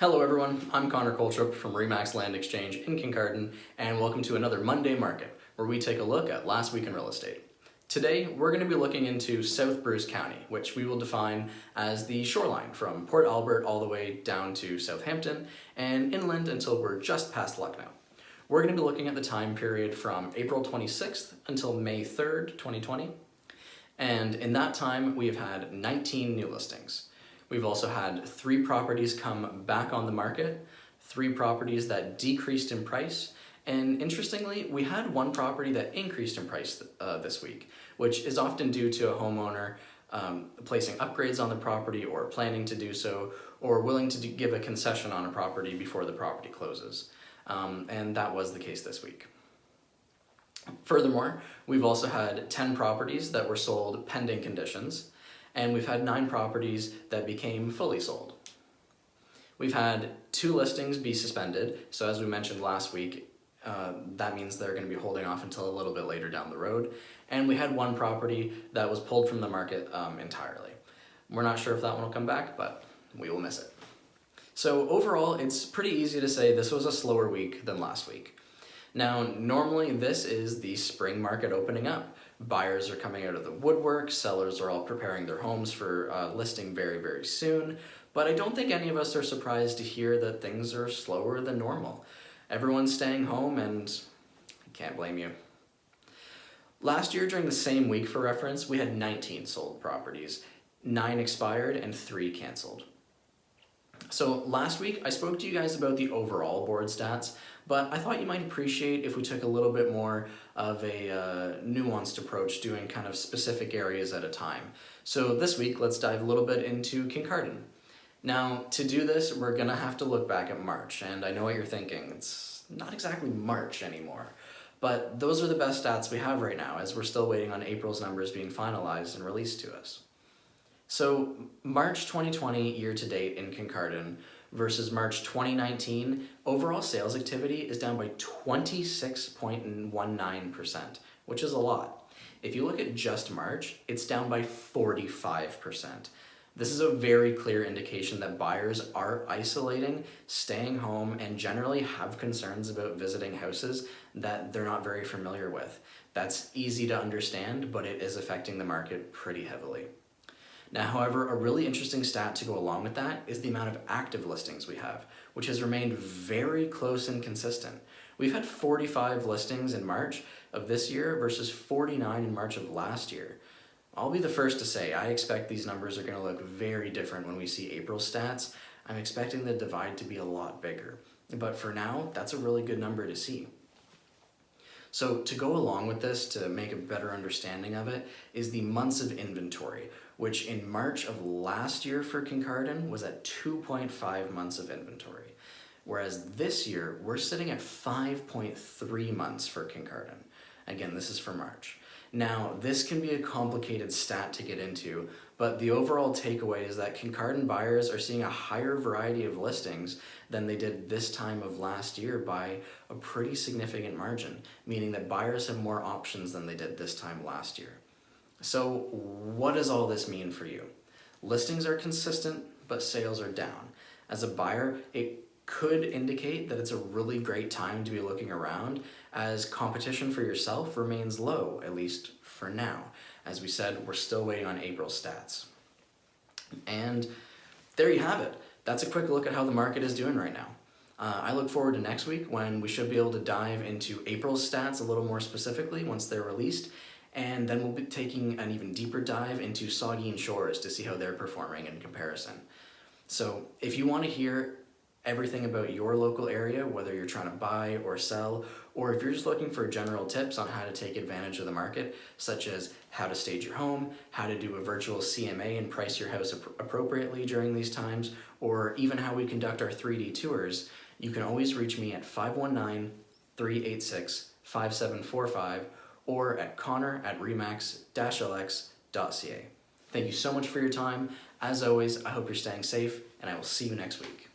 Hello everyone, I'm Connor Coultrup from Remax Land Exchange in Kincardine, and welcome to another Monday Market, where we take a look at last week in real estate. Today, we're going to be looking into South Bruce County, which we will define as the shoreline from Port Albert all the way down to Southampton, and inland until we're just past Lucknow. We're going to be looking at the time period from April 26th until May 3rd, 2020, and in that time, we have had 19 new listings. We've also had 3 properties come back on the market, 3 properties that decreased in price, and interestingly, we had 1 property that increased in price this week, which is often due to a homeowner placing upgrades on the property or planning to do so, or willing to give a concession on a property before the property closes. And that was the case this week. Furthermore, we've also had 10 properties that were sold pending conditions, and we've had 9 properties that became fully sold. We've had 2 listings be suspended, so as we mentioned last week, that means they're going to be holding off until a little bit later down the road. And we had 1 property that was pulled from the market entirely. We're not sure if that one will come back, but we will miss it. So overall, it's pretty easy to say this was a slower week than last week. Now, normally this is the spring market opening up. Buyers are coming out of the woodwork, sellers are all preparing their homes for listing very, very soon, but I don't think any of us are surprised to hear that things are slower than normal. Everyone's staying home and I can't blame you. Last year during the same week, for reference, we had 19 sold properties, 9 expired and 3 canceled. So last week I spoke to you guys about the overall board stats, but I thought you might appreciate if we took a little bit more of a nuanced approach, doing kind of specific areas at a time. So this week, let's dive a little bit into Kincardine. Now, to do this, we're gonna have to look back at March, and I know what you're thinking, it's not exactly March anymore, but those are the best stats we have right now, as we're still waiting on April's numbers being finalized and released to us. So March 2020 year-to-date in Kincardine versus March 2019, overall sales activity is down by 26.19%, which is a lot. If you look at just March, it's down by 45%. This is a very clear indication that buyers are isolating, staying home, and generally have concerns about visiting houses that they're not very familiar with. That's easy to understand, but it is affecting the market pretty heavily. Now, however, a really interesting stat to go along with that is the amount of active listings we have, which has remained very close and consistent. We've had 45 listings in March of this year versus 49 in March of last year. I'll be the first to say I expect these numbers are going to look very different when we see April stats. I'm expecting the divide to be a lot bigger, but for now, that's a really good number to see. So to go along with this, to make a better understanding of it, is the months of inventory, which in March of last year for Kincardine was at 2.5 months of inventory. Whereas this year, we're sitting at 5.3 months for Kincardine. Again, this is for March. Now, this can be a complicated stat to get into, but the overall takeaway is that Kincardine buyers are seeing a higher variety of listings than they did this time of last year by a pretty significant margin, meaning that buyers have more options than they did this time last year. So what does all this mean for you? Listings are consistent, but sales are down. As a buyer, it could indicate that it's a really great time to be looking around, as competition for yourself remains low, at least for now. As we said, we're still waiting on April stats. And there you have it. That's a quick look at how the market is doing right now. I look forward to next week when we should be able to dive into April's stats a little more specifically once they're released, and then we'll be taking an even deeper dive into Saugeen Shores to see how they're performing in comparison. So if you want to hear everything about your local area, whether you're trying to buy or sell, or if you're just looking for general tips on how to take advantage of the market, such as how to stage your home, how to do a virtual CMA and price your house appropriately during these times, or even how we conduct our 3D tours, you can always reach me at 519-386-5745 or at connor@remax-lx.ca. Thank you so much for your time. As always, I hope you're staying safe, and I will see you next week.